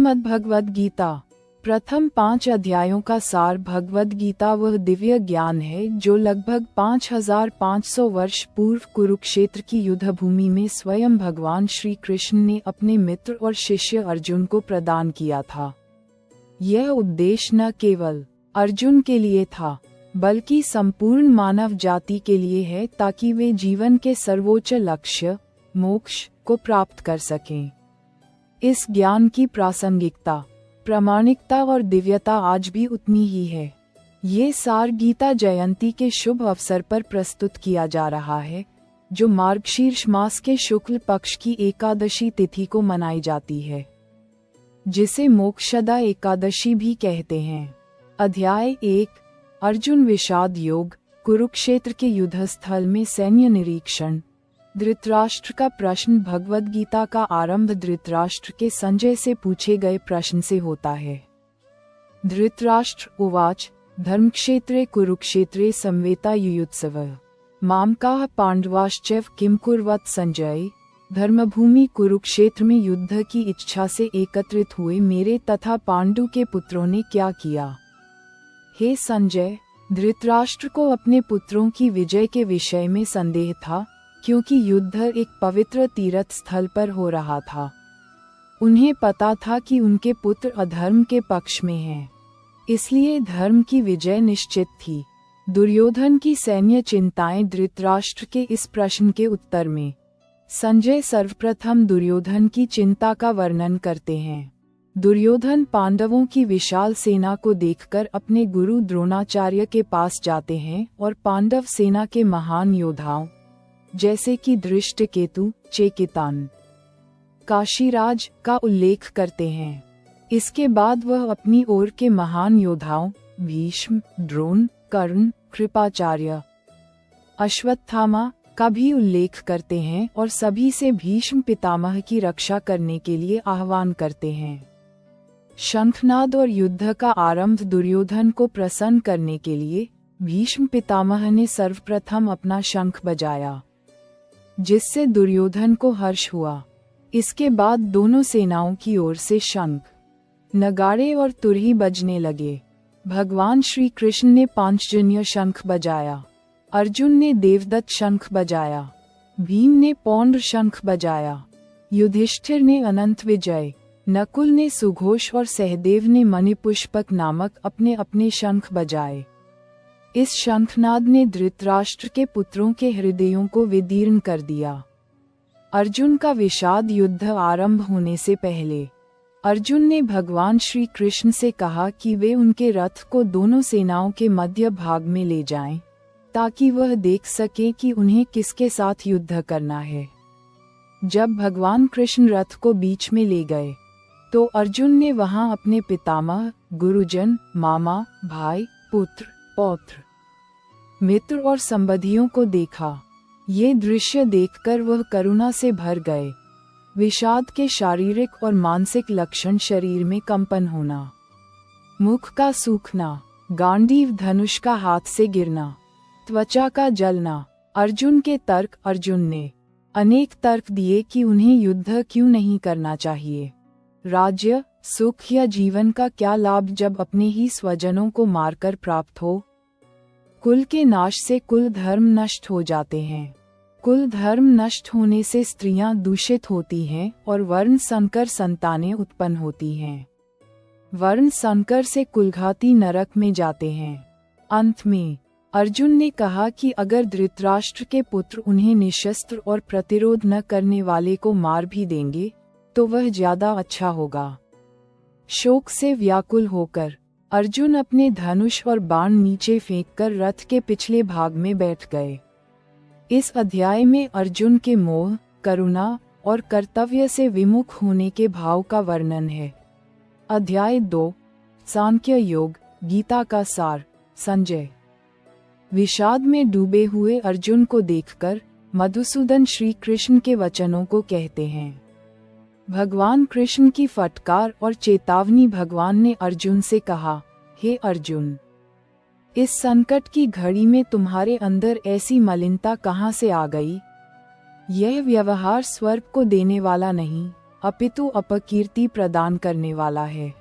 श्रीमद्भगवद गीता। प्रथम 5 अध्यायों का सार भगवद गीता वह दिव्य ज्ञान है जो लगभग 5500 वर्ष पूर्व कुरुक्षेत्र की युद्ध भूमि में स्वयं भगवान श्री कृष्ण ने अपने मित्र और शिष्य अर्जुन को प्रदान किया था। यह उपदेश न केवल अर्जुन के लिए था बल्कि संपूर्ण मानव जाति के लिए है, ताकि वे जीवन के सर्वोच्च लक्ष्य मोक्ष को प्राप्त कर सकें। इस ज्ञान की प्रासंगिकता, प्रामाणिकता और दिव्यता आज भी उतनी ही है। ये सार गीता जयंती के शुभ अवसर पर प्रस्तुत किया जा रहा है, जो मार्गशीर्ष मास के शुक्ल पक्ष की एकादशी तिथि को मनाई जाती है, जिसे मोक्षदा एकादशी भी कहते हैं। अध्याय 1 अर्जुन विषाद योग। कुरुक्षेत्र के युद्ध स्थल में सैन्य निरीक्षण। धृतराष्ट्र का प्रश्न। भगवद गीता का आरंभ धृतराष्ट्र के संजय से पूछे गए प्रश्न से होता है। धृतराष्ट्र उवाच धर्मक्षेत्रे कुरुक्षेत्रे संवेता युयुत्सवः मामकाः पांडवाश्चैव किम कुर्वत संजय। धर्मभूमि कुरुक्षेत्र में युद्ध की इच्छा से एकत्रित हुए मेरे तथा पांडु के पुत्रों ने क्या किया। हे संजय, धृतराष्ट्र को अपने पुत्रों की विजय के विषय में संदेह था, क्योंकि युद्ध एक पवित्र तीर्थ स्थल पर हो रहा था। उन्हें पता था कि उनके पुत्र अधर्म के पक्ष में हैं, इसलिए धर्म की विजय निश्चित थी। दुर्योधन की सैन्य चिंताएं। धृतराष्ट्र के इस प्रश्न के उत्तर में संजय सर्वप्रथम दुर्योधन की चिंता का वर्णन करते हैं। दुर्योधन पांडवों की विशाल सेना को देखकर अपने गुरु द्रोणाचार्य के पास जाते हैं और पांडव सेना के महान योद्धाओं जैसे कि धृष्टकेतु, चेकितान, काशीराज का उल्लेख करते हैं। इसके बाद वह अपनी ओर के महान योद्धाओं भीष्म, द्रोण, कर्ण, कृपाचार्य, अश्वत्थामा का भी उल्लेख करते हैं और सभी से भीष्म पितामह की रक्षा करने के लिए आह्वान करते हैं। शंखनाद और युद्ध का आरंभ। दुर्योधन को प्रसन्न करने के लिए भीष्म पितामह ने सर्वप्रथम अपना शंख बजाया, जिससे दुर्योधन को हर्ष हुआ। इसके बाद दोनों सेनाओं की ओर से शंख, नगाड़े और तुरही बजने लगे। भगवान श्री कृष्ण ने पांचजन्य शंख बजाया, अर्जुन ने देवदत्त शंख बजाया, भीम ने पौंड्र शंख बजाया, युधिष्ठिर ने अनंत विजय, नकुल ने सुघोष और सहदेव ने मणिपुष्पक नामक अपने अपने शंख बजाए। इस शंखनाद ने धृतराष्ट्र के पुत्रों के हृदयों को विदीर्ण कर दिया। अर्जुन का विषाद युद्ध आरंभ होने से पहले अर्जुन ने भगवान श्री कृष्ण से कहा कि वे उनके रथ को दोनों सेनाओं के मध्य भाग में ले जाएं, ताकि वह देख सके कि उन्हें किसके साथ युद्ध करना है। जब भगवान कृष्ण रथ को बीच में ले गए, तो अर्जुन ने वहां अपने पितामह, गुरुजन, मामा, भाई, पुत्र, पौत्र, मित्र और संबंधियों को देखा। ये दृश्य देखकर वह करुणा से भर गए। विषाद के शारीरिक और मानसिक लक्षण शरीर में कंपन होना, मुख का सूखना, गांडीव धनुष का हाथ से गिरना, त्वचा का जलना। अर्जुन के तर्क। अर्जुन ने अनेक तर्क दिए कि उन्हें युद्ध क्यों नहीं करना चाहिए। राज्य, सुख या जीवन का क्या लाभ जब अपने ही स्वजनों को मारकर प्राप्त हो। कुल के नाश से कुल धर्म नष्ट हो जाते हैं। कुल धर्म नष्ट होने से स्त्रियां दूषित होती हैं और वर्ण संकर संतानें उत्पन्न होती हैं। वर्ण संकर से कुलघाती नरक में जाते हैं। अंत में अर्जुन ने कहा कि अगर धृतराष्ट्र के पुत्र उन्हें निशस्त्र और प्रतिरोध न करने वाले को मार भी देंगे तो वह ज्यादा अच्छा होगा। शोक से व्याकुल होकर अर्जुन अपने धनुष और बाण नीचे फेंककर रथ के पिछले भाग में बैठ गए। इस अध्याय में अर्जुन के मोह, करुणा और कर्तव्य से विमुख होने के भाव का वर्णन है। अध्याय 2 सांख्य योग। गीता का सार। संजय विषाद में डूबे हुए अर्जुन को देखकर मधुसूदन श्री कृष्ण के वचनों को कहते हैं। भगवान कृष्ण की फटकार और चेतावनी। भगवान ने अर्जुन से कहा, हे अर्जुन, इस संकट की घड़ी में तुम्हारे अंदर ऐसी मलिनता कहाँ से आ गई। यह व्यवहार स्वर्ग को देने वाला नहीं, अपितु अपकीर्ति प्रदान करने वाला है।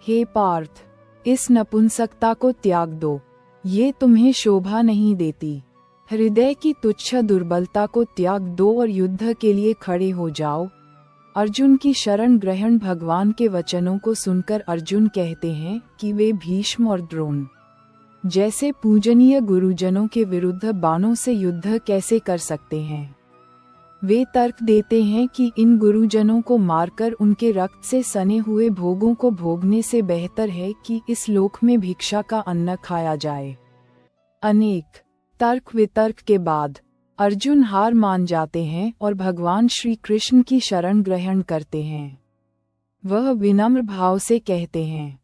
हे पार्थ, इस नपुंसकता को त्याग दो, ये तुम्हें शोभा नहीं देती। हृदय की तुच्छ दुर्बलता को त्याग दो और युद्ध के लिए खड़े हो जाओ। अर्जुन की शरण ग्रहण। भगवान के वचनों को सुनकर अर्जुन कहते हैं कि वे भीष्म और द्रोण जैसे पूजनीय गुरुजनों के विरुद्ध बाणों से युद्ध कैसे कर सकते हैं। वे तर्क देते हैं कि इन गुरुजनों को मारकर उनके रक्त से सने हुए भोगों को भोगने से बेहतर है कि इस लोक में भिक्षा का अन्न खाया जाए। अनेक तर्क वितर्क के बाद अर्जुन हार मान जाते हैं और भगवान श्री कृष्ण की शरण ग्रहण करते हैं। वह विनम्र भाव से कहते हैं,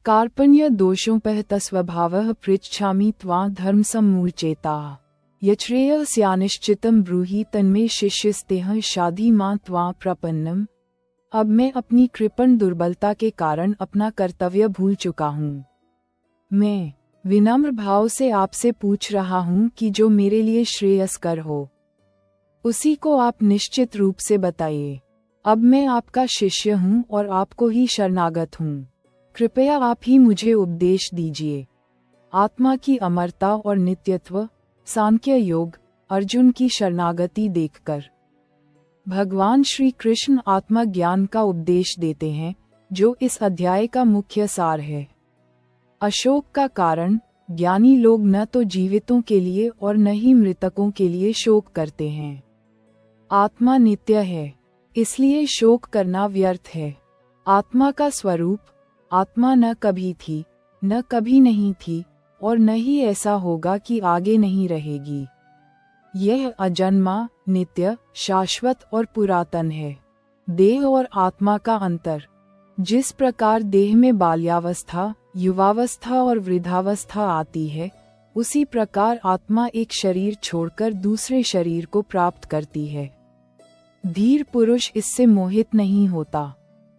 कार्पण्य दोषोपहत स्वभावः पृच्छामि त्वां धर्म सम्मूर्छेता यच्छ्रेयस्यानिश्चितं ब्रूहि तन्मे शिष्यस्तेह शाधि मां त्वां प्रपन्नम। अब मैं अपनी कृपण दुर्बलता के कारण अपना कर्तव्य भूल चुका हूँ। मैं विनम्र भाव से आपसे पूछ रहा हूँ कि जो मेरे लिए श्रेयस्कर हो उसी को आप निश्चित रूप से बताइए। अब मैं आपका शिष्य हूँ और आपको ही शरणागत हूँ। कृपया आप ही मुझे उपदेश दीजिए। आत्मा की अमरता और नित्यत्व, सांख्य योग। अर्जुन की शरणागति देखकर भगवान श्री कृष्ण आत्मा ज्ञान का उपदेश देते हैं, जो इस अध्याय का मुख्य सार है। अशोक का कारण, ज्ञानी लोग न तो जीवितों के लिए और न ही मृतकों के लिए शोक करते हैं। आत्मा नित्य है, इसलिए शोक करना व्यर्थ है। आत्मा का स्वरूप, आत्मा न कभी थी, न कभी नहीं थी और न ही ऐसा होगा कि आगे नहीं रहेगी। यह अजन्मा, नित्य, शाश्वत और पुरातन है। देह और आत्मा का अंतर। जिस प्रकार देह में बाल्यावस्था, युवावस्था और वृद्धावस्था आती है, उसी प्रकार आत्मा एक शरीर छोड़कर दूसरे शरीर को प्राप्त करती है। धीर पुरुष इससे मोहित नहीं होता।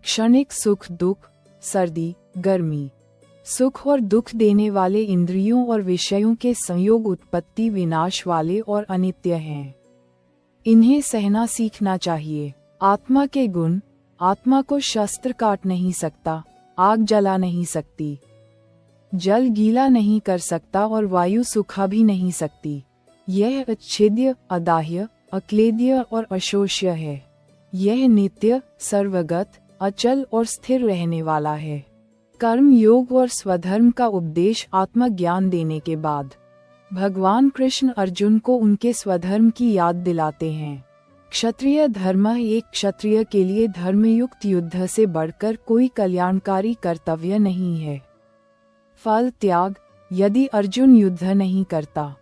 क्षणिक सुख दुख, सर्दी गर्मी, सुख और दुख देने वाले इंद्रियों और विषयों के संयोग उत्पत्ति विनाश वाले और अनित्य हैं। इन्हें सहना सीखना चाहिए। आत्मा के गुण, आत्मा को शस्त्र काट नहीं सकता, आग जला नहीं सकती, जल गीला नहीं कर सकता और वायु सुखा भी नहीं सकती। यह अच्छेद्य, अदाह्य, अक्लेद्य और अशोष्य है। यह नित्य, सर्वगत, अचल और स्थिर रहने वाला है। कर्म योग और स्वधर्म का उपदेश आत्मज्ञान देने के बाद भगवान कृष्ण अर्जुन को उनके स्वधर्म की याद दिलाते हैं। क्षत्रिय धर्म। एक क्षत्रिय के लिए धर्मयुक्त युद्ध से बढ़कर कोई कल्याणकारी कर्तव्य नहीं है। फल त्याग। यदि अर्जुन युद्ध नहीं करता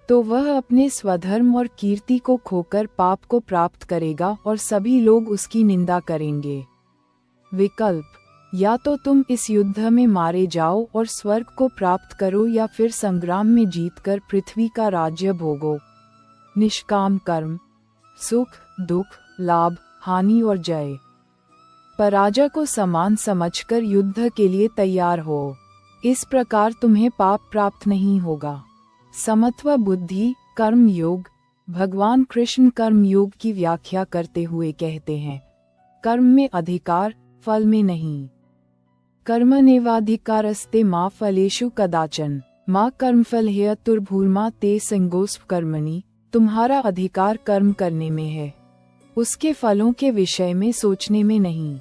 तो वह अपने स्वधर्म और कीर्ति को खोकर पाप को प्राप्त करेगा और सभी लोग उसकी निंदा करेंगे। विकल्प, या तो तुम इस युद्ध में मारे जाओ और स्वर्ग को प्राप्त करो या फिर संग्राम में जीतकर पृथ्वी का राज्य भोगो। निष्काम कर्म, सुख दुख, लाभ हानि और जय पराजय को समान समझकर युद्ध के लिए तैयार हो। इस प्रकार तुम्हें पाप प्राप्त नहीं होगा। समत्व बुद्धि। कर्म योग। भगवान कृष्ण कर्म योग की व्याख्या करते हुए कहते हैं, कर्म में अधिकार, फल में नहीं। कर्मण्येवाधिकारस्ते मा फलेषु कदाचन मा कर्मफल हेतुर्भूर्मा ते संगोस्व कर्मणि। तुम्हारा अधिकार कर्म करने में है, उसके फलों के विषय में सोचने में नहीं।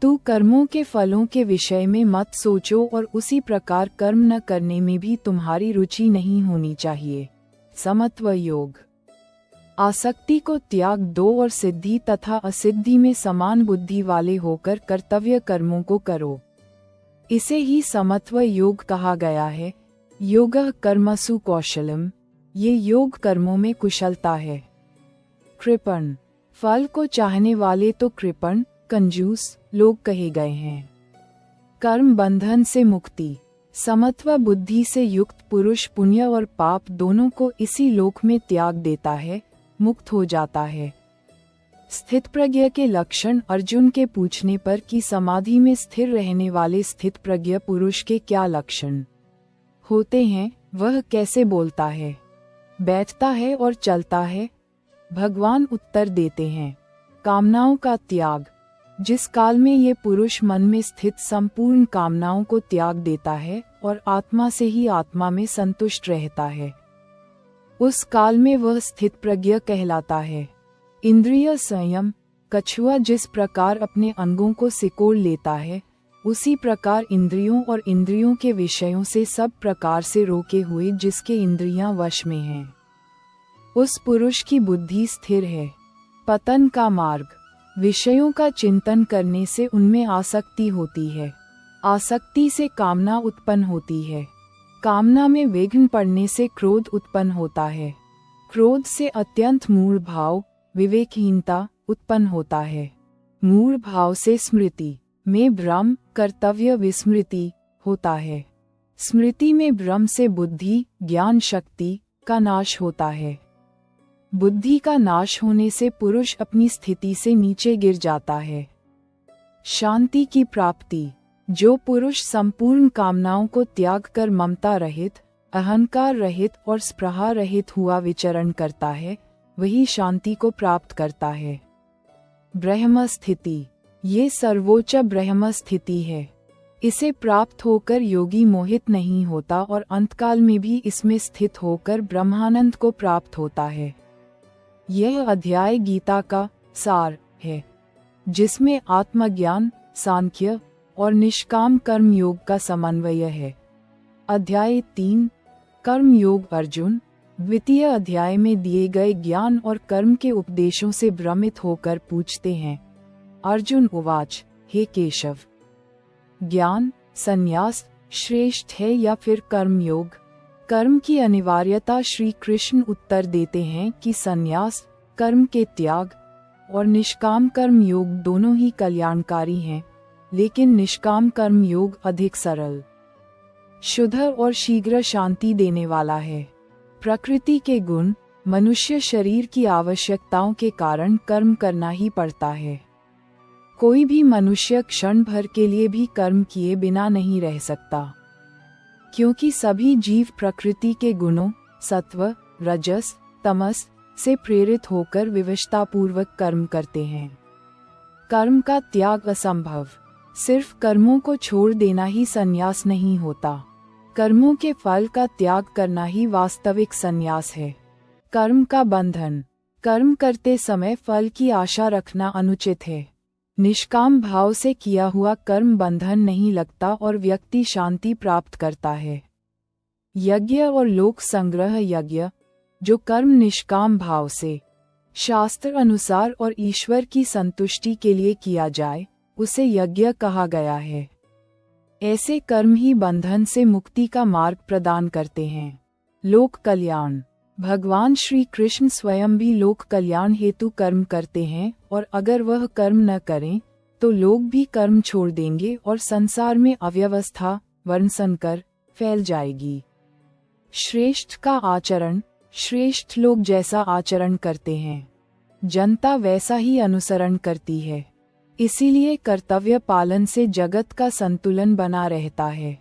तू कर्मों के फलों के विषय में मत सोचो और उसी प्रकार कर्म न करने में भी तुम्हारी रुचि नहीं होनी चाहिए। समत्व योग। आसक्ति को त्याग दो और सिद्धि तथा असिद्धि में समान बुद्धि वाले होकर कर्तव्य कर्मों को करो। इसे ही समत्व योग कहा गया है। योगः कर्मसु कौशलम। ये योग कर्मों में कुशलता है। कृपण। फल को चाहने वाले तो कृपण, कंजूस लोग कहे गए हैं। कर्म बंधन से मुक्ति। समत्व बुद्धि से युक्त पुरुष पुण्य और पाप दोनों को इसी लोक में त्याग देता है, मुक्त हो जाता है। स्थितप्रज्ञ के लक्षण। अर्जुन के पूछने पर कि समाधि में स्थिर रहने वाले स्थितप्रज्ञ पुरुष के क्या लक्षण होते हैं, वह कैसे बोलता है, बैठता है और चलता है। भगवान उत्तर देते हैं, कामनाओं का त्याग, जिस काल में ये पुरुष मन में स्थित संपूर्ण कामनाओं को त्याग देता है और आत्मा से ही आत्मा में संतुष्ट रहता है, उस काल में वह स्थित प्रज्ञ कहलाता है। इंद्रिय संयम, कछुआ जिस प्रकार अपने अंगों को सिकोड़ लेता है, उसी प्रकार इंद्रियों और इंद्रियों के विषयों से सब प्रकार से रोके हुए जिसके इंद्रियां वश में हैं, उस पुरुष की बुद्धि स्थिर है। पतन का मार्ग, विषयों का चिंतन करने से उनमें आसक्ति होती है, आसक्ति से कामना उत्पन्न होती है, कामना में विघ्न पड़ने से क्रोध उत्पन्न होता है, क्रोध से अत्यंत मूढ़ भाव, विवेकहीनता उत्पन्न होता है, मूढ़ भाव से स्मृति में भ्रम, कर्तव्य विस्मृति होता है, स्मृति में भ्रम से बुद्धि, ज्ञान शक्ति का नाश होता है, बुद्धि का नाश होने से पुरुष अपनी स्थिति से नीचे गिर जाता है। शांति की प्राप्ति, जो पुरुष संपूर्ण कामनाओं को त्याग कर ममता रहित, अहंकार रहित और स्पृहा रहित हुआ विचरण करता है, वही शांति को प्राप्त करता है। ब्रह्म स्थिति, ये सर्वोच्च ब्रह्म स्थिति है। इसे प्राप्त होकर योगी मोहित नहीं होता और अंतकाल में भी इसमें स्थित होकर ब्रह्मानंद को प्राप्त होता है। यह अध्याय गीता का सार है, जिसमें आत्मज्ञान, सांख्य और निष्काम कर्म योग का समन्वय है। अध्याय 3 कर्म योग। अर्जुन द्वितीय अध्याय में दिए गए ज्ञान और कर्म के उपदेशों से भ्रमित होकर पूछते हैं। अर्जुन उवाच, हे केशव, ज्ञान संन्यास श्रेष्ठ है या फिर कर्म योग? कर्म की अनिवार्यता श्री कृष्ण उत्तर देते हैं कि संन्यास, कर्म के त्याग और निष्काम कर्म योग दोनों ही कल्याणकारी हैं, लेकिन निष्काम कर्म योग अधिक सरल, शुद्ध और शीघ्र शांति देने वाला है। प्रकृति के गुण, मनुष्य शरीर की आवश्यकताओं के कारण कर्म करना ही पड़ता है। कोई भी मनुष्य क्षण भर के लिए भी कर्म किए बिना नहीं रह सकता, क्योंकि सभी जीव प्रकृति के गुणों सत्व, रजस, तमस से प्रेरित होकर विवशतापूर्वक कर्म करते हैं। कर्म का त्याग असंभव। सिर्फ कर्मों को छोड़ देना ही संन्यास नहीं होता, कर्मों के फल का त्याग करना ही वास्तविक संन्यास है। कर्म का बंधन, कर्म करते समय फल की आशा रखना अनुचित है। निष्काम भाव से किया हुआ कर्म बंधन नहीं लगता और व्यक्ति शांति प्राप्त करता है। यज्ञ और लोक संग्रह यज्ञ, जो कर्म निष्काम भाव से शास्त्र अनुसार और ईश्वर की संतुष्टि के लिए किया जाए, उसे यज्ञ कहा गया है। ऐसे कर्म ही बंधन से मुक्ति का मार्ग प्रदान करते हैं। लोक कल्याण, भगवान श्री कृष्ण स्वयं भी लोक कल्याण हेतु कर्म करते हैं, और अगर वह कर्म न करें तो लोग भी कर्म छोड़ देंगे और संसार में अव्यवस्था, वर्णसंकर फैल जाएगी। श्रेष्ठ का आचरण, श्रेष्ठ लोग जैसा आचरण करते हैं, जनता वैसा ही अनुसरण करती है। इसीलिए कर्तव्य पालन से जगत का संतुलन बना रहता है।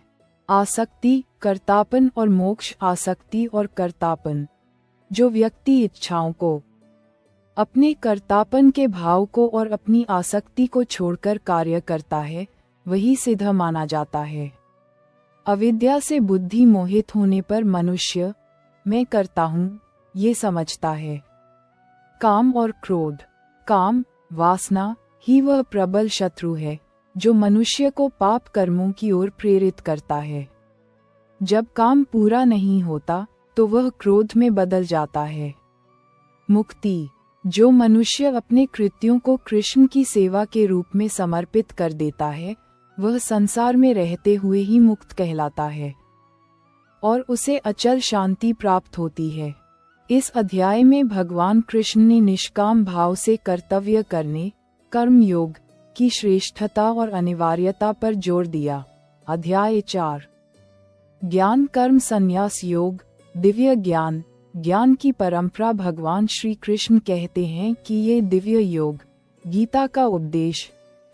आसक्ति, कर्तापन और मोक्ष। आसक्ति और कर्तापन, जो व्यक्ति इच्छाओं को, अपने कर्तापन के भाव को और अपनी आसक्ति को छोड़कर कार्य करता है, वही सिद्ध माना जाता है। अविद्या से बुद्धि मोहित होने पर मनुष्य मैं करता हूँ ये समझता है। काम और क्रोध, काम वासना ही वह प्रबल शत्रु है जो मनुष्य को पाप कर्मों की ओर प्रेरित करता है। जब काम पूरा नहीं होता तो वह क्रोध में बदल जाता है। मुक्ति, जो मनुष्य अपने कृत्यों को कृष्ण की सेवा के रूप में समर्पित कर देता है, वह संसार में रहते हुए ही मुक्त कहलाता है और उसे अचल शांति प्राप्त होती है। इस अध्याय में भगवान कृष्ण ने निष्काम भाव से कर्तव्य करने, कर्म योग की श्रेष्ठता और अनिवार्यता पर जोर दिया। अध्याय 4 ज्ञान कर्म संन्यास योग। दिव्य ज्ञान, ज्ञान की परंपरा। भगवान श्री कृष्ण कहते हैं कि ये दिव्य योग, गीता का उपदेश,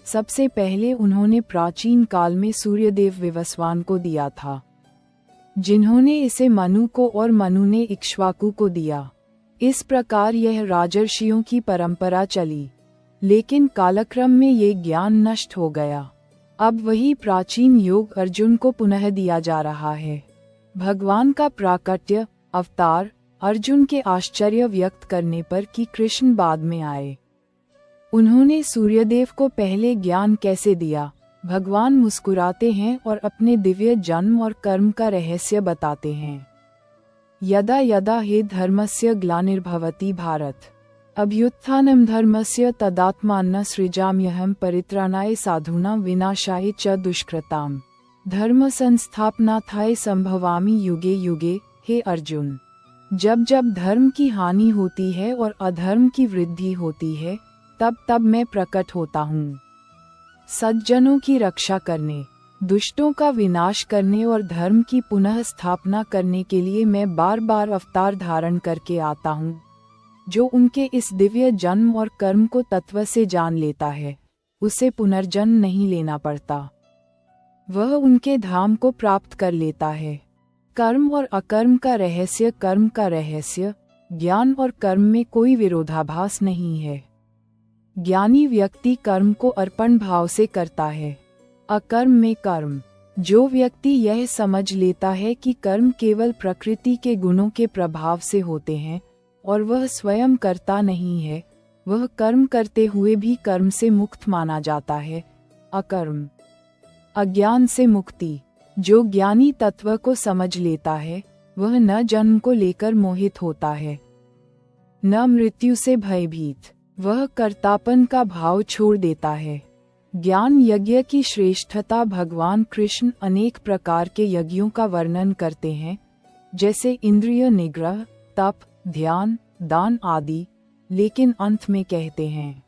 सबसे पहले उन्होंने प्राचीन काल में सूर्यदेव विवस्वान को दिया था, जिन्होंने इसे मनु को और मनु ने इक्ष्वाकु को दिया। इस प्रकार यह राजर्षियों की परंपरा चली। लेकिन कालक्रम में ये ज्ञान नष्ट हो गया। अब वही प्राचीन योग अर्जुन को पुनः दिया जा रहा है। भगवान का प्राकट्य अवतार अर्जुन के आश्चर्य व्यक्त करने पर कि कृष्ण बाद में आए। उन्होंने सूर्यदेव को पहले ज्ञान कैसे दिया। भगवान मुस्कुराते हैं और अपने दिव्य जन्म और कर्म का रहस्य बताते हैं। यदा यदा हि धर्मस्य ग्लानिर्भवति भारत अभ्युत्थानं धर्मस्य तदात्मानं सृजाम्यहं परित्राणाय साधूनां विनाशाय च दुष्कृताम् धर्म संस्थापनार्थाय संभवामि युगे युगे। हे अर्जुन, जब जब धर्म की हानि होती है और अधर्म की वृद्धि होती है, तब तब मैं प्रकट होता हूँ। सज्जनों की रक्षा करने, दुष्टों का विनाश करने और धर्म की पुनः स्थापना करने के लिए मैं बार बार अवतार धारण करके आता हूँ। जो उनके इस दिव्य जन्म और कर्म को तत्व से जान लेता है, उसे पुनर्जन्म नहीं लेना पड़ता। वह उनके धाम को प्राप्त कर लेता है। कर्म और अकर्म का रहस्य, कर्म का रहस्य, ज्ञान और कर्म में कोई विरोधाभास नहीं है। ज्ञानी व्यक्ति कर्म को अर्पण भाव से करता है, अकर्म में कर्म। जो व्यक्ति यह समझ लेता है कि कर्म केवल प्रकृति के गुणों के प्रभाव से होते हैं और वह स्वयं करता नहीं है, वह कर्म करते हुए भी कर्म से मुक्त माना जाता है, अकर्म। अज्ञान से मुक्ति। जो ज्ञानी तत्व को समझ लेता है, वह न जन्म को लेकर मोहित होता है, न मृत्यु से भयभीत। वह कर्तापन का भाव छोड़ देता है। ज्ञान यज्ञ की श्रेष्ठता भगवान कृष्ण अनेक प्रकार के यज्ञों का वर्णन करते हैं, जैसे इंद्रिय निग्रह, तप, ध्यान, दान आदि, लेकिन अंत में कहते हैं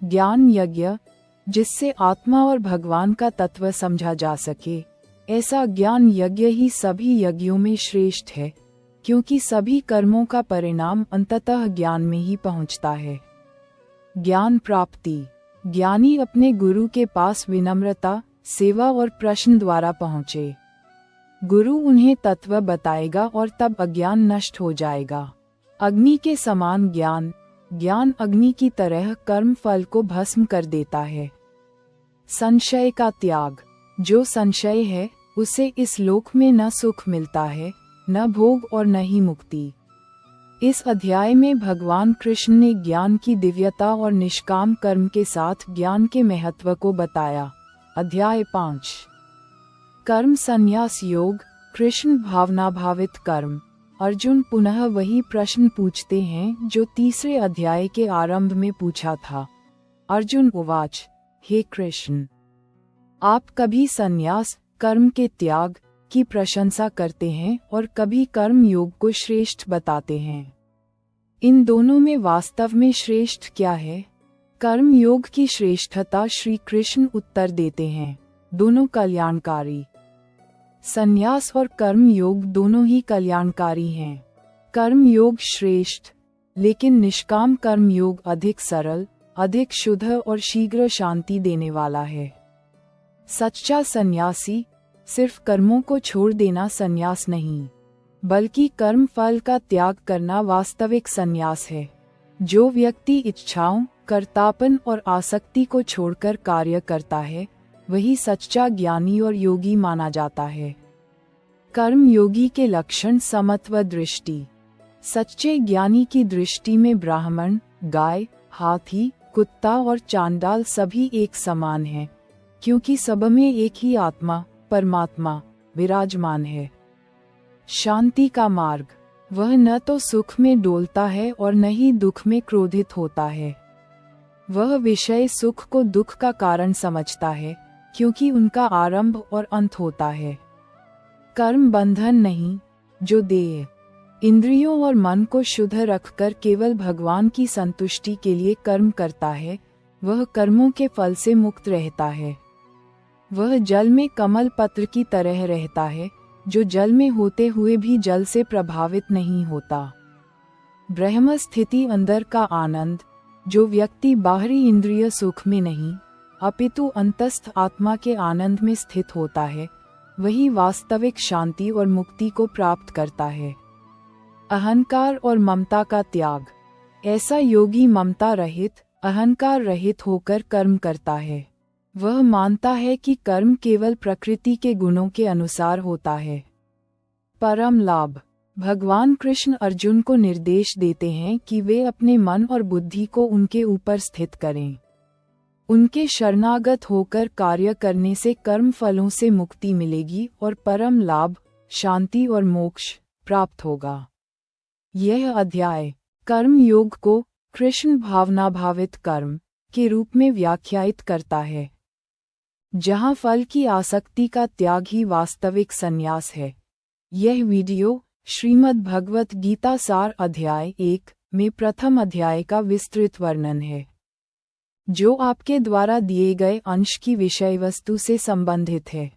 ज्ञान यज्ञ, जिससे आत्मा और भगवान का तत्व समझा जा सके। ऐसा ज्ञान यज्ञ ही सभी यज्ञों में श्रेष्ठ है, क्योंकि सभी कर्मों का परिणाम अंततः ज्ञान में ही पहुंचता है। ज्ञान प्राप्ति। ज्ञानी अपने गुरु के पास विनम्रता, सेवा और प्रश्न द्वारा पहुँचे। गुरु उन्हें तत्व बताएगा और तब अज्ञान नष्ट हो जाएगा। अग्नि के समान ज्ञान, ज्ञान अग्नि की तरह कर्म फल को भस्म कर देता है। संशय का त्याग। जो संशय है, उसे इस लोक में न सुख मिलता है, न भोग और न ही मुक्ति। इस अध्याय में भगवान कृष्ण ने ज्ञान की दिव्यता और निष्काम कर्म के साथ ज्ञान के महत्व को बताया। अध्याय 5 कर्म संन्यास योग। कृष्ण भावना भावित कर्म। अर्जुन पुनः वही प्रश्न पूछते हैं जो तीसरे अध्याय के आरंभ में पूछा था। अर्जुन उवाच, हे कृष्ण, आप कभी संन्यास कर्म के त्याग की प्रशंसा करते हैं और कभी कर्म योग को श्रेष्ठ बताते हैं। इन दोनों में वास्तव में श्रेष्ठ क्या है? कर्म योग की श्रेष्ठता श्री कृष्ण उत्तर देते हैं, दोनों कल्याणकारी। संन्यास और कर्म योग दोनों ही कल्याणकारी हैं। कर्म योग श्रेष्ठ, लेकिन निष्काम कर्म योग अधिक सरल, अधिक शुद्ध और शीघ्र शांति देने वाला है। सच्चा सन्यासी सिर्फ कर्मों को छोड़ देना संन्यास नहीं, बल्कि कर्म फल का त्याग करना वास्तविक संन्यास है। जो व्यक्ति इच्छाओं, कर्तापन और आसक्ति को छोड़कर कार्य करता है, वही सच्चा ज्ञानी और योगी माना जाता है। कर्म योगी के लक्षण समत्व दृष्टि। सच्चे ज्ञानी की दृष्टि में ब्राह्मण, गाय, हाथी, कुत्ता और चांडाल सभी एक समान हैं, क्योंकि सब में एक ही आत्मा परमात्मा विराजमान है। शांति का मार्ग। वह न तो सुख में डोलता है और न ही दुख में क्रोधित होता है। वह विषय सुख को दुख का कारण समझता है, क्योंकि उनका आरंभ और अंत होता है। कर्म बंधन नहीं, जो देह, इंद्रियों और मन को शुद्ध रखकर केवल भगवान की संतुष्टि के लिए कर्म करता है, वह कर्मों के फल से मुक्त रहता है। वह जल में कमल पत्र की तरह रहता है, जो जल में होते हुए भी जल से प्रभावित नहीं होता। ब्रह्म स्थिति अंदर का आनंद। जो व्यक्ति बाहरी इंद्रिय सुख में नहीं, अपितु अंतस्थ आत्मा के आनंद में स्थित होता है, वही वास्तविक शांति और मुक्ति को प्राप्त करता है। अहंकार और ममता का त्याग। ऐसा योगी ममता रहित, अहंकार रहित होकर कर्म करता है। वह मानता है कि कर्म केवल प्रकृति के गुणों के अनुसार होता है। परम लाभ। भगवान कृष्ण अर्जुन को निर्देश देते हैं कि वे अपने मन और बुद्धि को उनके ऊपर स्थित करें। उनके शरणागत होकर कार्य करने से कर्म फलों से मुक्ति मिलेगी और परम लाभ, शांति और मोक्ष प्राप्त होगा। यह अध्याय कर्म योग को कृष्ण भावना भावित कर्म के रूप में व्याख्यायित करता है, जहां फल की आसक्ति का त्याग ही वास्तविक संन्यास है। यह वीडियो श्रीमद् भगवत गीता सार अध्याय 1 में प्रथम अध्याय का विस्तृत वर्णन है, जो आपके द्वारा दिए गए अंश की विषय वस्तु से संबंधित है।